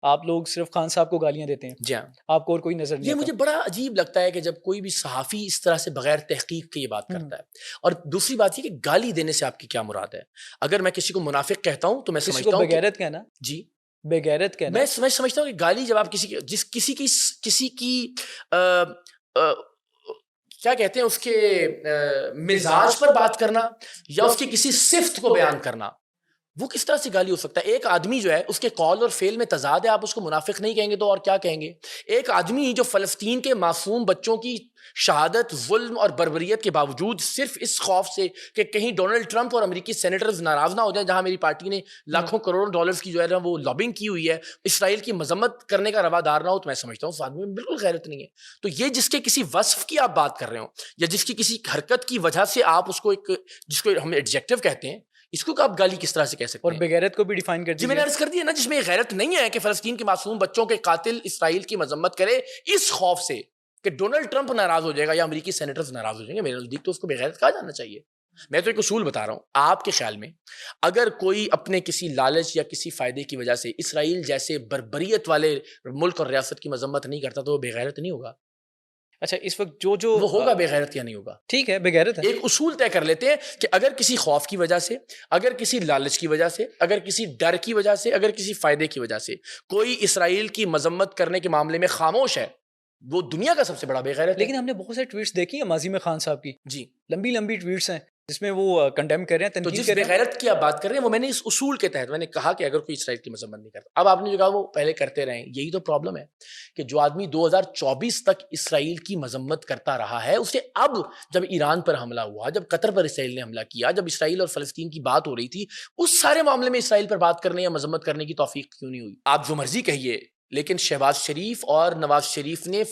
آپ لوگ صرف خان صاحب کو گالیاں دیتے ہیں, جی ہاں. آپ کو اور کوئی نظر نہیں یہ آتا. مجھے بڑا عجیب لگتا ہے کہ جب کوئی بھی صحافی اس طرح سے بغیر تحقیق کے یہ بات کرتا ہے. اور دوسری بات یہ کہ گالی دینے سے آپ کی کیا مراد ہے؟ اگر میں کسی کو منافق کہتا ہوں تو میں کسی کو سمجھتا ہوں کہ بغیرت کہنا, جی بغیرت کہنا, میں سمجھتا ہوں کہ گالی جب آپ کسی کی کیا کہتے ہیں اس کے مزاج پر بات کرنا یا اس کی کسی صفت کو بیان کرنا, وہ کس طرح سے گالی ہو سکتا ہے؟ ایک آدمی جو ہے اس کے قول اور فعل میں تضاد ہے, آپ اس کو منافق نہیں کہیں گے تو اور کیا کہیں گے؟ ایک آدمی جو فلسطین کے معصوم بچوں کی شہادت, ظلم اور بربریت کے باوجود صرف اس خوف سے کہ کہیں ڈونلڈ ٹرمپ اور امریکی سینیٹرز ناراض نہ ہو جائیں, جہاں میری پارٹی نے لاکھوں کروڑوں ڈالرز کی جو ہے نا وہ لابنگ کی ہوئی ہے, اسرائیل کی مذمت کرنے کا روادار نہ ہو, تو میں سمجھتا ہوں اس آدمی میں بالکل غیرت نہیں ہے. تو یہ جس کے کسی وصف کی آپ بات کر رہے ہو یا جس کی کسی حرکت کی وجہ سے آپ اس کو جس کو ہم ایڈجیکٹو کہتے ہیں, اس کو آپ گالی کس طرح سے کہہ سکتے ہیں؟ اور بغیرت کو بھی ڈیفائن کر جی میں نے عرض کر دیا نا, جس میں غیرت نہیں ہے کہ فلسطین کے معصوم بچوں کے قاتل اسرائیل کی مذمت کرے اس خوف سے کہ ڈونلڈ ٹرمپ ناراض ہو جائے گا یا امریکی سینیٹرز ناراض ہو جائیں گے. میرے نزدیک تو اس کو بغیرت کہا جانا چاہیے. میں تو ایک اصول بتا رہا ہوں, آپ کے خیال میں اگر کوئی اپنے کسی لالچ یا کسی فائدے کی وجہ سے اسرائیل جیسے بربریت والے ملک اور ریاست کی مذمت نہیں کرتا تو وہ بغیرت نہیں ہوگا؟ اچھا اس وقت جو وہ ہوگا بغیرت یا نہیں ہوگا؟ ٹھیک ہے بغیرت ہے. ایک اصول طے کر لیتے ہیں کہ اگر کسی خوف کی وجہ سے, اگر کسی لالچ کی وجہ سے, اگر کسی ڈر کی وجہ سے, اگر کسی فائدے کی وجہ سے کوئی اسرائیل کی مذمت کرنے کے معاملے میں خاموش ہے, وہ دنیا کا سب سے بڑا بغیرت ہے. لیکن ہم نے بہت سے ٹویٹس دیکھی ہیں ماضی میں خان صاحب کی, جی لمبی لمبی ٹویٹس ہیں جس میں وہ کنڈیم کر رہے ہیں, تو تنقید جس کر رہے ہیں. بغیرت کی آپ بات کر رہے ہیں وہ میں نے اس اصول کے تحت میں نے کہا کہ اگر کوئی اسرائیل کی مذمت نہیں کرتا, اب آپ نے جو کہا وہ پہلے کرتے رہیں, یہی تو پرابلم ہے کہ جو آدمی 2024 تک اسرائیل کی مذمت کرتا رہا ہے, اسے اب جب ایران پر حملہ ہوا, جب قطر پر اسرائیل نے حملہ کیا, جب اسرائیل اور فلسطین کی بات ہو رہی تھی, اس سارے معاملے میں اسرائیل پر بات کرنے یا مذمت کرنے کی توفیق کیوں نہیں ہوئی؟ آپ جو مرضی کہیے, لیکن شہباز شریف اور نواز شریف نے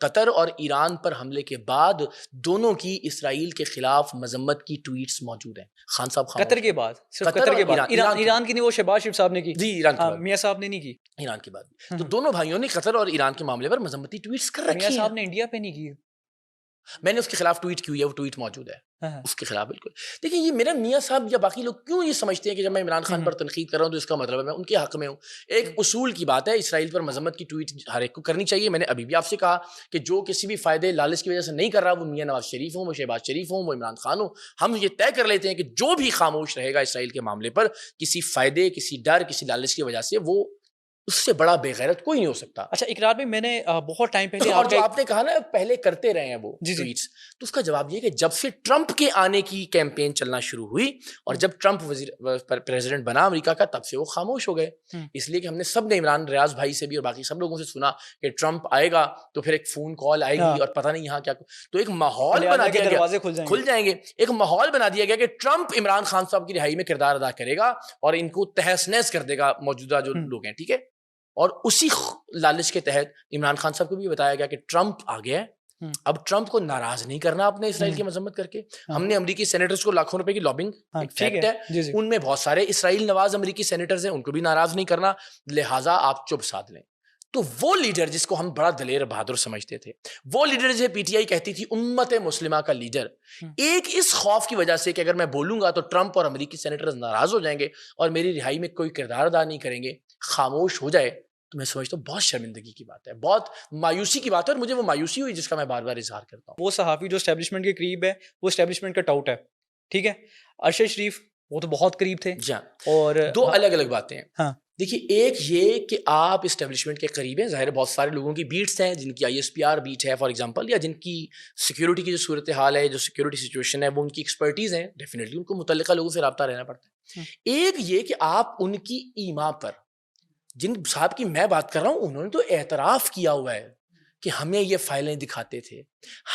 قطر اور ایران پر حملے کے بعد دونوں کی اسرائیل کے خلاف مذمت کی ٹویٹس موجود ہیں. خان صاحب قطر کے بعد, صرف قطر کے بعد, ایران کی نہیں, وہ شہباز شریف صاحب نے کی, جی ایران کی میاں صاحب نے نہیں کی, ایران کی بات. تو دونوں بھائیوں نے قطر اور ایران کے معاملے پر مذمتی ٹویٹس کر رکھی ہیں. میاں صاحب نے انڈیا پہ نہیں کی. میں نے اس کے خلاف ٹویٹ کی ہوئی ہے, وہ ٹویٹ موجود ہے اس کے خلاف. بالکل دیکھیں, یہ میرا میاں صاحب یا باقی لوگ کیوں یہ سمجھتے ہیں کہ جب میں عمران خان پر تنقید کر رہا ہوں تو اس کا مطلب ہے میں ان کے حق میں ہوں؟ ایک اصول کی بات ہے, اسرائیل پر مذمت کی ٹویٹ ہر ایک کو کرنی چاہیے. میں نے ابھی بھی آپ سے کہا کہ جو کسی بھی فائدے لالچ کی وجہ سے نہیں کر رہا, وہ میاں نواز شریف ہوں, وہ شہباز شریف ہوں, وہ عمران خان ہوں, ہم یہ طے کر لیتے ہیں کہ جو بھی خاموش رہے گا اسرائیل کے معاملے پر کسی فائدے, کسی ڈر, کسی لالچ کی وجہ سے, وہ اس سے بڑا بے غیرت کوئی نہیں ہو سکتا. اچھا اقرار میں نے بہت ٹائم پہلے اور جو آپ نے کہا نا پہلے کرتے رہے ہیں وہ ٹویٹس, تو اس کا جواب یہ کہ جب سے ٹرمپ کے آنے کی کیمپین چلنا شروع ہوئی اور جب ٹرمپ پریزیڈنٹ بنا امریکہ کا, تب سے وہ خاموش ہو گئے. اس لیے کہ ہم نے سب نے, عمران ریاض بھائی سے بھی اور باقی سب لوگوں سے سنا کہ ٹرمپ آئے گا تو پھر ایک فون کال آئے گی اور پتہ نہیں یہاں کیا, تو ایک ماحول بنا دیا گیا, کھل جائیں گے, ایک ماحول بنا دیا گیا کہ ٹرمپ عمران خان صاحب کی رہائی میں کردار ادا کرے گا اور ان کو تہس نہس کر دے گا موجودہ جو لوگ ہیں. ٹھیک ہے, اور اسی لالچ کے تحت عمران خان صاحب کو بھی بتایا گیا کہ ٹرمپ آ گیا ہے, اب ٹرمپ کو ناراض نہیں کرنا آپ نے اسرائیل کی مذمت کر کے. ہم نے امریکی سینیٹرز کو لاکھوں روپے کی لابنگ, ایک فیکٹ ہے, ان میں بہت سارے اسرائیل نواز امریکی سینیٹرز ہیں, ان کو بھی ناراض نہیں کرنا, لہٰذا آپ چپ سادھ لیں. تو وہ لیڈر جس کو ہم بڑا دلیر بہادر سمجھتے تھے, وہ لیڈر جسے پی ٹی آئی کہتی تھی امت مسلمہ کا لیڈر, ایک اس خوف کی وجہ سے کہ اگر میں بولوں گا تو ٹرمپ اور امریکی سینیٹرز ناراض ہو جائیں گے اور میری رہائی میں کوئی کردار ادا نہیں کریں گے, خاموش ہو جائے, تو میں سمجھتا ہوں بہت شرمندگی کی بات ہے, بہت مایوسی کی بات ہے, اور مجھے وہ مایوسی ہوئی جس کا میں بار بار اظہار کرتا ہوں. وہ صحافی جو اسٹیبلشمنٹ کے قریب ہے وہ اسٹیبلشمنٹ کا ٹاؤٹ ہے, ٹھیک ہے. ارشد شریف وہ تو بہت قریب تھے. جی, اور دو الگ الگ باتیں ہیں. دیکھیے, ایک یہ کہ آپ اسٹیبلشمنٹ کے قریب ہیں, ظاہر بہت سارے لوگوں کی بیٹس ہیں جن کی ISPR بیٹ ہے فار ایگزامپل, یا جن کی سیکیورٹی کی جو صورتحال ہے, جو سیکیورٹی سچویشن ہے, وہ ان کی ایکسپرٹیز ہیں, ڈیفینیٹلی ان کو متعلقہ لوگوں سے رابطہ رہنا پڑتا ہے. ایک یہ کہ آپ ان کی ایما پر, جن صاحب کی میں بات کر رہا ہوں, انہوں نے تو اعتراف کیا ہوا ہے کہ ہمیں یہ فائلیں دکھاتے تھے,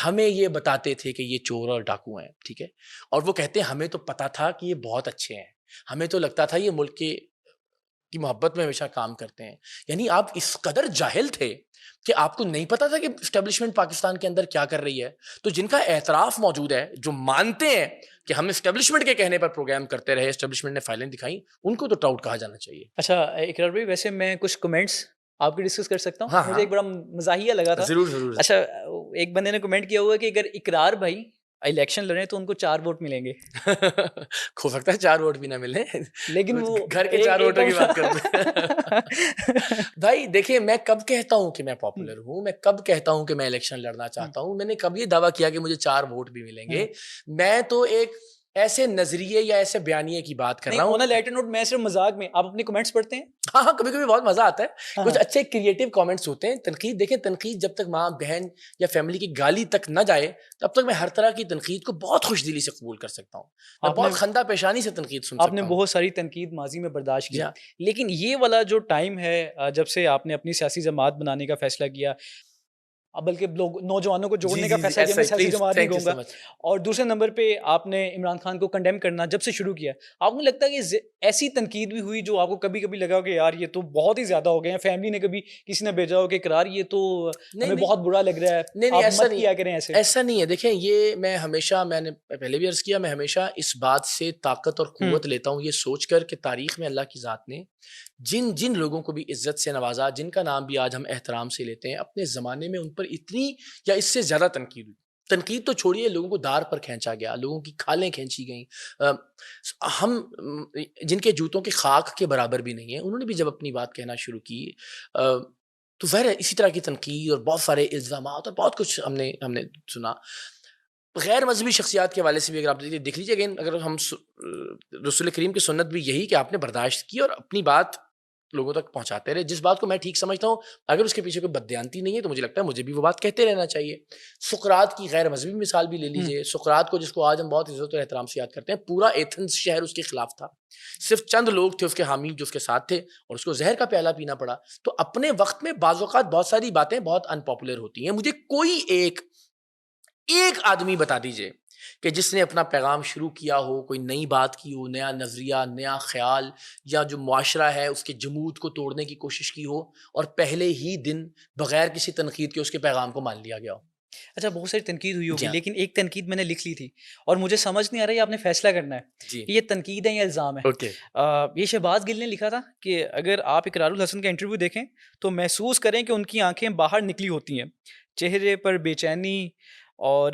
ہمیں یہ بتاتے تھے کہ یہ چور اور ڈاکو ہیں, ٹھیک ہے, اور وہ کہتے ہیں ہمیں تو پتا تھا کہ یہ بہت اچھے ہیں, ہمیں تو لگتا تھا یہ ملک کی محبت میں ہمیشہ کام کرتے ہیں. یعنی آپ اس قدر جاہل تھے کہ آپ کو نہیں پتا تھا کہ اسٹیبلشمنٹ پاکستان کے اندر کیا کر رہی ہے. تو جن کا اعتراف موجود ہے, جو مانتے ہیں کہ ہم اسٹیبلشمنٹ کے کہنے پر پروگرام کرتے رہے, اسٹیبلشمنٹ نے فائلیں دکھائیں, ان کو تو ٹاؤٹ کہا جانا چاہیے. اچھا اقرار بھائی, ویسے میں کچھ کمنٹس آپ کی ڈسکس کر سکتا ہوں؟ مجھے ایک بڑا مزاحیہ لگا تھا. ضرور ضرور. اچھا, ایک بندے نے کمنٹ کیا ہوا ہے کہ اگر اقرار بھائی الیکشن لڑیں تو ان کو 4 ووٹ ملیں گے. ہو سکتا ہے 4 ووٹ بھی نہ ملیں, لیکن وہ گھر کے 4 ووٹوں کی بات کرتے ہیں. بھائی دیکھیں, میں کب کہتا ہوں کہ میں پاپولر ہوں, میں کب کہتا ہوں کہ میں الیکشن لڑنا چاہتا ہوں, میں نے کب یہ دعویٰ کیا کہ مجھے 4 ووٹ بھی ملیں گے؟ میں تو ایک ایسے نظریے یا ایسے بیانیے کی بات کر رہا ہوں. لائٹر نوٹ, میں صرف مذاق میں, آپ اپنے کمنٹس پڑھتے ہیں؟ ہاں, کبھی کبھی بہت مزہ آتا ہے, کچھ اچھے کریٹو کامنٹس ہوتے ہیں. تنقید دیکھیں, تنقید جب تک ماں بہن یا فیملی کی گالی تک نہ جائے تب تک میں ہر طرح کی تنقید کو بہت خوش دلی سے قبول کر سکتا ہوں, میں بہت خندہ پیشانی سے تنقید سن سکتا ہوں. آپ نے بہت ساری تنقید ماضی میں برداشت کی, لیکن یہ والا جو ٹائم ہے جب سے آپ نے اپنی سیاسی جماعت بنانے کا فیصلہ کیا, بلکہ لوگ نوجوانوں کو جوڑنے کا فیصلہ کیا, میں سیاسی جماعت نہیں کہوں گا, اور دوسرے نمبر پہ آپ نے عمران خان کو کنڈیم کرنا جب سے شروع کیا, آپ کو لگتا ہے کہ ایسی تنقید بھی ہوئی جو آپ کو کبھی کبھی لگا کہ یار یہ تو بہت ہی زیادہ ہو گئے ہیں, فیملی نے کبھی کسی نے بھیجا ہو کہ قرار یہ تو ہمیں بہت برا لگ رہا ہے, نہیں ایسا نہیں کیا کریں, ایسا نہیں ہے. دیکھیں, یہ میں ہمیشہ, میں نے پہلے بھی عرض کیا, میں ہمیشہ اس بات سے طاقت اور قوت لیتا ہوں یہ سوچ کر کہ تاریخ میں اللہ کی ذات نے جن لوگوں کو بھی عزت سے نوازا, جن کا نام بھی آج ہم احترام سے لیتے ہیں, اپنے زمانے میں ان پر اتنی یا اس سے زیادہ تنقید ہوئی. تنقید تو چھوڑیے, لوگوں کو دار پر کھینچا گیا, لوگوں کی کھالیں کھینچی گئیں. ہم جن کے جوتوں کی خاک کے برابر بھی نہیں ہیں, انہوں نے بھی جب اپنی بات کہنا شروع کی تو ظاہر ہے اسی طرح کی تنقید اور بہت سارے الزامات اور بہت کچھ ہم نے سنا. غیر مذہبی شخصیات کے حوالے سے بھی اگر آپ دیکھ لیجیے, اگین اگر ہم رسول کریم کی سنت بھی یہی کہ آپ نے برداشت کی اور اپنی بات لوگوں تک پہنچاتے رہے, جس بات کو میں ٹھیک سمجھتا ہوں, اگر اس کے پیچھے کوئی بددیانتی نہیں ہے تو مجھے لگتا ہے مجھے بھی وہ بات کہتے رہنا چاہیے. سقراط کی غیر مذہبی مثال بھی لے لیجیے. سقراط کو, جس کو آج ہم بہت عزت اور احترام سے یاد کرتے ہیں, پورا ایتھنز شہر اس کے خلاف تھا, صرف چند لوگ تھے اس کے حامی جو اس کے ساتھ تھے, اور اس کو زہر کا پیالہ پینا پڑا. تو اپنے وقت میں بعض اوقات بہت ساری باتیں بہت ان پاپولر ہوتی ہیں. مجھے کوئی ایک آدمی بتا دیجئے کہ جس نے اپنا پیغام شروع کیا ہو, کوئی نئی بات کی ہو, نیا نظریہ, نیا خیال, یا جو معاشرہ ہے اس کے جمود کو توڑنے کی کوشش کی ہو, اور پہلے ہی دن بغیر کسی تنقید کے اس کے پیغام کو مان لیا گیا ہو. اچھا, بہت ساری تنقید ہوئی ہوگی, لیکن ایک تنقید میں نے لکھ لی تھی اور مجھے سمجھ نہیں آ رہا ہے, آپ نے فیصلہ کرنا ہے یہ تنقید ہے یا الزام ہے. یہ شہباز گل نے لکھا تھا کہ اگر آپ اقرار الحسن کا انٹرویو دیکھیں تو محسوس کریں کہ ان کی آنکھیں باہر نکلی ہوتی ہیں, چہرے پر بے چینی اور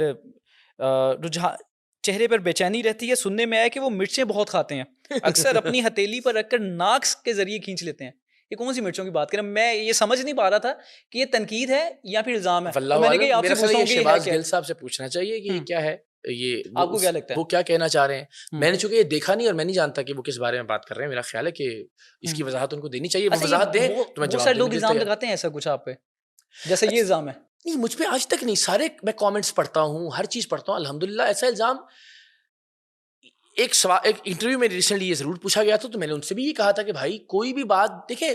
چہرے پر بے چینی رہتی ہے. سننے میں آیا کہ وہ مرچیں بہت کھاتے ہیں, اکثر اپنی ہتھیلی پر رکھ کر ناک کے ذریعے کھینچ لیتے ہیں. یہ کون سی مرچوں کی بات کریں, میں یہ سمجھ نہیں پا رہا تھا کہ یہ تنقید ہے یا پھر الزام ہے. میں نے کہا آپ سے پوچھتا ہوں کہ شہباز گل صاحب سے پوچھنا چاہیے کہ یہ کیا ہے, یہ آپ کو کیا لگتا ہے وہ کیا کہنا چاہ رہے ہیں. میں نے چونکہ یہ دیکھا نہیں اور میں نہیں جانتا کہ وہ کس بارے میں بات کر رہے ہیں, میرا خیال ہے کہ اس کی وضاحت ان کو دینی چاہیے. وہ وضاحت دیں تو میں بہت سارے لوگ الزام لگاتے ہیں ایسا کچھ آپ پہ, جیسے یہ الزام ہے. نہیں, مجھ پہ آج تک نہیں, سارے میں کامنٹس پڑھتا ہوں, ہر چیز پڑھتا ہوں, الحمدللہ. ایسا الزام ایک انٹرویو میں ریسنٹلی یہ ضرور پوچھا گیا تھا, تو میں نے ان سے بھی یہ کہا تھا کہ بھائی کوئی بھی بات دیکھیں,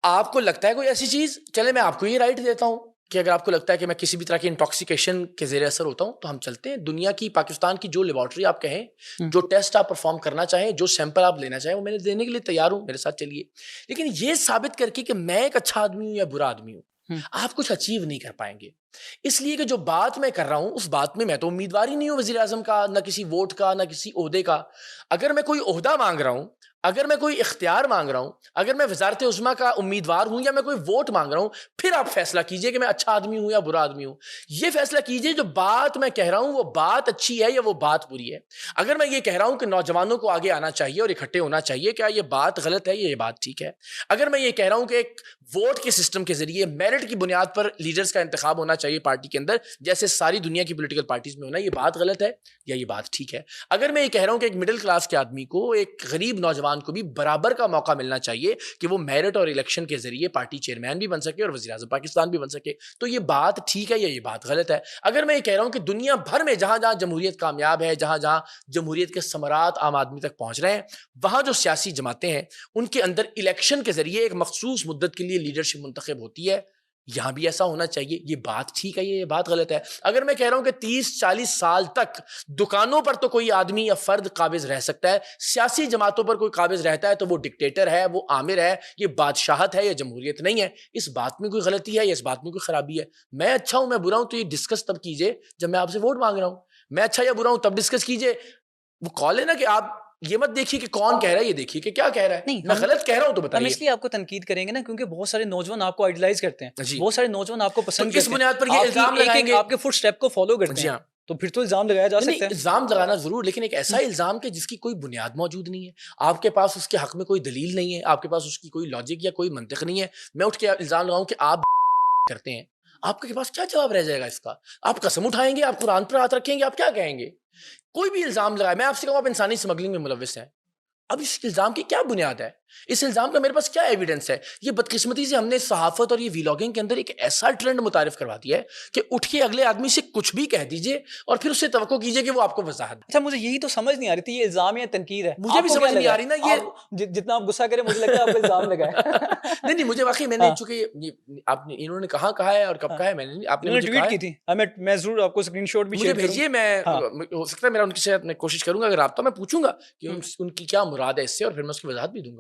آپ کو لگتا ہے کوئی ایسی چیز, چلے میں آپ کو یہ رائٹ دیتا ہوں کہ اگر آپ کو لگتا ہے کہ میں کسی بھی طرح کی انٹاکسیکیشن کے زیر اثر ہوتا ہوں تو ہم چلتے ہیں. دنیا کی, پاکستان کی جو لیبارٹری آپ کہیں, جو ٹیسٹ آپ پرفارم کرنا چاہیں, جو سیمپل آپ لینا چاہیں, وہ میں نے دینے کے لیے تیار ہوں, میرے ساتھ چلیے. لیکن یہ ثابت کر کے کہ میں ایک اچھا آدمی ہوں یا برا آدمی ہوں, آپ کچھ اچیو نہیں کر پائیں گے. اس لیے کہ جو بات میں کر رہا ہوں اس بات میں تو امیدوار ہی نہیں ہوں وزیر اعظم کا, نہ کسی ووٹ کا, نہ کسی عہدے کا. اگر میں کوئی عہدہ مانگ رہا ہوں, اگر میں کوئی اختیار مانگ رہا ہوں, اگر میں وزارت عظمیٰ کا امیدوار ہوں, یا میں کوئی ووٹ مانگ رہا ہوں, پھر آپ فیصلہ کیجئے کہ میں اچھا آدمی ہوں یا برا آدمی ہوں. یہ فیصلہ کیجئے جو بات میں کہہ رہا ہوں وہ بات اچھی ہے یا وہ بات بری ہے. اگر میں یہ کہہ رہا ہوں کہ نوجوانوں کو آگے آنا چاہیے اور اکٹھے ہونا چاہیے, کیا یہ بات غلط ہے یا یہ بات ٹھیک ہے؟ اگر میں یہ کہہ رہا ہوں کہ ایک ووٹ کے سسٹم کے ذریعے میرٹ کی بنیاد پر لیڈرز کا انتخاب ہونا چاہیے پارٹی کے اندر, جیسے ساری دنیا کی پولیٹیکل پارٹیز میں ہونا, یہ بات غلط ہے یا یہ بات ٹھیک ہے؟ اگر میں یہ کہہ رہا ہوں کہ ایک مڈل کلاس کے آدمی کو, ایک غریب نوجوان کو بھی برابر کا موقع ملنا چاہیے کہ وہ میرٹ اور الیکشن کے ذریعے پارٹی چیئرمین بھی بن سکے اور وزیر اعظم پاکستان بھی بن سکے, تو یہ بات ٹھیک ہے یا یہ بات غلط ہے؟ اگر میں یہ کہہ رہا ہوں کہ دنیا بھر میں جہاں جہاں جمہوریت کامیاب ہے, جہاں جہاں جمہوریت کے ثمرات عام آدمی تک پہنچ رہے ہیں, وہاں جو سیاسی جماعتیں ہیں ان کے اندر الیکشن کے ذریعے ایک مخصوص مدت کے لیے لیڈرشپ منتخب ہوتی ہے, یہاں بھی ایسا ہونا چاہیے, یہ بات ٹھیک ہے یا یہ بات غلط ہے؟ اگر میں کہہ رہا ہوں کہ 30-40 سال تک دکانوں پر تو کوئی آدمی یا فرد قابض رہ سکتا ہے, سیاسی جماعتوں پر کوئی قابض رہتا ہے تو وہ ڈکٹیٹر ہے, وہ آمر ہے, یہ بادشاہت ہے یا جمہوریت نہیں ہے, اس بات میں کوئی غلطی ہے یا اس بات میں کوئی خرابی ہے؟ میں اچھا ہوں, میں برا ہوں, تو یہ ڈسکس تب کیجئے جب میں آپ سے ووٹ مانگ رہا ہوں. میں اچھا یا برا ہوں تب ڈسکس کیجئے. وہ کال ہے نا کہ آپ یہ مت دیکھیے کہ کون کہہ رہا ہے, یہ دیکھیے کہ کیا کہہ رہا ہے. نہیں, میں غلط کہہ رہا ہوں تو بتائیے. ہم اس لیے آپ کو تنقید کریں گے نا کیونکہ بہت سارے نوجوان آپ کو آئیڈیلائز کرتے ہیں, بہت سارے نوجوان آپ کو پسند کرتے ہیں, اس بنیاد پر یہ الزام لگائیں گے, آپ کے فٹ سٹیپ کو فالو کرتے ہیں. تو پھر تو الزام لگایا جا سکتا ہے. الزام لگانا ضرور, لیکن ایک ایسا الزام کہ جس کی کوئی بنیاد موجود نہیں ہے, آپ کے پاس اس کے حق میں کوئی دلیل نہیں ہے, آپ کے پاس اس کی کوئی لاجک یا کوئی منطق نہیں ہے. میں اٹھ کے الزام لگاؤں کہ آپ کرتے ہیں, آپ کے پاس کیا جواب رہ جائے گا اس کا؟ آپ قسم اٹھائیں گے, آپ قرآن پر ہاتھ رکھیں گے, آپ کیا کہیں گے؟ کوئی بھی الزام لگائے, میں آپ سے کہوں آپ انسانی اسمگلنگ میں ملوث ہیں, اب اس الزام کی کیا بنیاد ہے؟ اس الزام کا میرے پاس کیا ایویڈنس ہے؟ یہ بدقسمتی سے ہم نے صحافت اور یہ ویلاگنگ کے اندر ایک ایسا ٹرینڈ متعارف کروا دیا ہے کہ اٹھ کے اگلے آدمی سے کچھ بھی کہہ دیجئے اور پھر اس سے توقع کیجئے کہ وہ آپ کو وضاحت دے. اچھا مجھے یہی تو سمجھ نہیں آ رہی تھی, یہ الزام یا تنقید ہے؟ مجھے بھی سمجھ نہیں آ رہی نا, یہ جتنا آپ غصہ کریں مجھے لگتا ہے آپ کو الزام لگا ہے. نہیں مجھے واقعی, میں نے چونکہ آپ نے انہوں نے کہا ہے اور کب کہا ہے, میں نے آپ نے ٹویٹ کی تھی, میں ضرور آپ کو اسکرین شاٹ بھی مجھے بھیجیے, میں ہو سکتا ہے میرا ان کے ساتھ میں کوشش کروں گا, اگر رابطہ میں پوچھوں گا کہ ان کی کیا مراد ہے اس سے, اور پھر میں اس کی وضاحت بھی دوں گا.